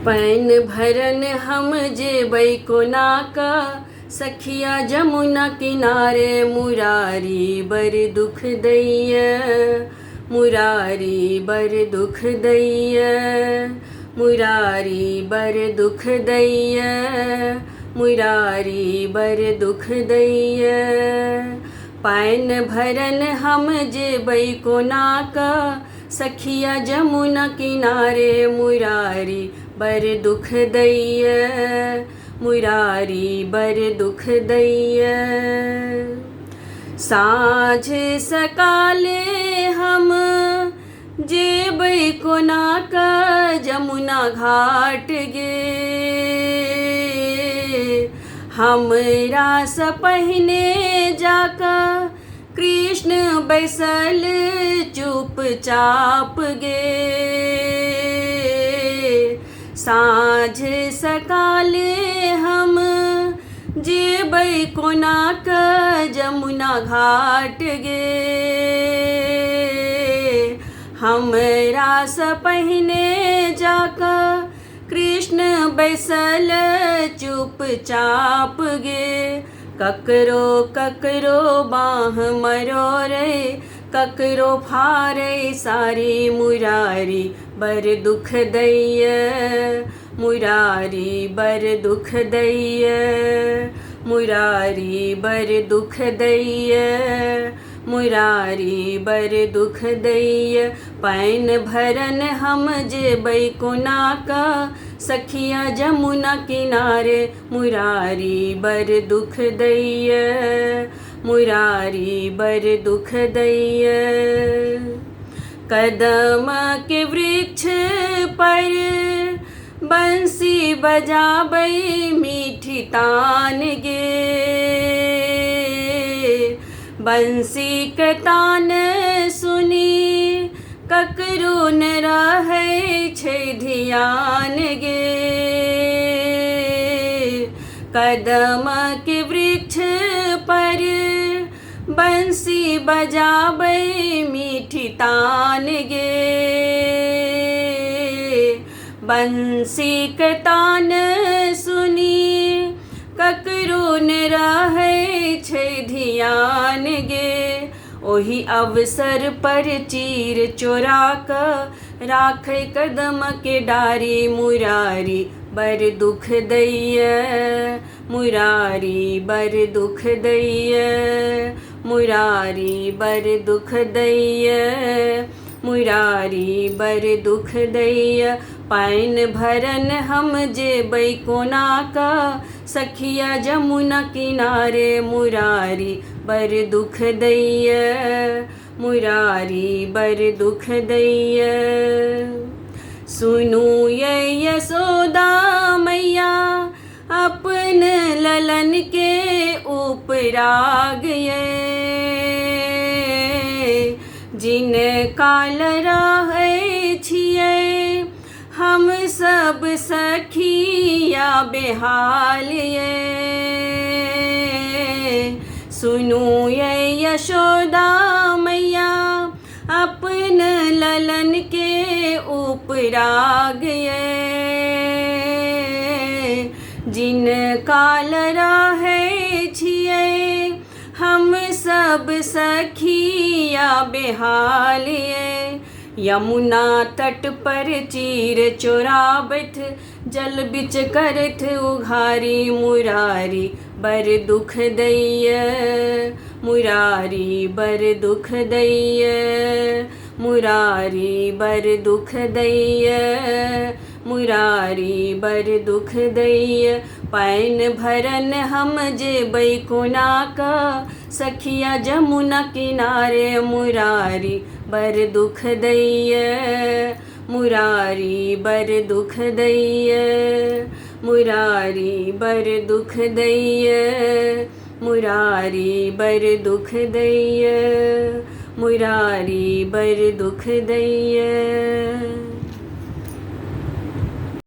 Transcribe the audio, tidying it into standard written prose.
Pan भरन हम जेबै कोना का, सखिया जमुना किनारे। मुरारी बर दुख दैय, मुरारी बर दुख दैय, मुरारी बर दुख दैय, मुरारी बर दुख दैय। पैन भरन हम जेबै कोना का, सखिया जमुना किनारे। मुरारी बर दुख दैय, मुरारी बर दुख दैय। साँझ सकाले हम जेबै कोना का, जमुना घाट गे। हमरा स पहिने जाका कृष्ण बैसल चुपचाप गे। साँझ सकाले हम जेबै कोना का, जमुना घाट गे। हमरा स पहिने जाका कृष्ण बैसल चुपचाप गे। ककरो ककरो बाँह मरोड़े, ककरो फाड़ै सारी। मुरारी बर दुख दैय, मुरारी बर दुख दैय, मुरारी बर दुख दैय, मुरारी बर दुख दैय। पैन भरन हम जेबै कोना का, सखिया जमुना किनारे। मुरारी बर दुख दैय, मुरारी बर दुख दैय। कदम के वृक्ष पर बंसी बजाबै मीठी तान गे। बंसी के तान सुनी ककरो न रहै छै ध्यान गे। कदम के वृक्ष पर बंसी बजाबै मीठी तान गे। बंसी के तान सुनी ककरो न रहै छै ध्यान गे। ओही अवसर पर चीर चोरा क राखै कदम के डारी। मुरारी बर दुख दैय, मुरारी बर दुख दैय, मुरारी बर दुख दैय, मुरारी बर दुख दैय। पैन भरन हम जेबै कोना का, सखिया जमुना किनारे। मुरारी बर दुख दैय, मुरारी बर दुख दैय। सुनू ये यशोदा मैया अपन ललन के उपराग ये। जिन काल रहै छियै हम सब सखिया बेहाल ये। सुनू ये यशोदा मैया अपन ललन के उपराग ये। जिन काल रहै छियै हम सब सखिया बेहाल ये। यमुना तट पर चीर चोराबथ, जल बिच करथ उघारी। मुरारी बर दुख दैय, मुरारी बर दुख दैय, मुरारी बर दुख दैय, मुरारी बर दुख दैय। पैन भरन हम जेबै कोना का, सखिया जमुना किनारे। मुरारी बर दुख दैय, मुरारी बर दुख दैय, मुरारी बर दुख दैय, मुरारी बर दुख दैय, मुरारी बर दुख दैय।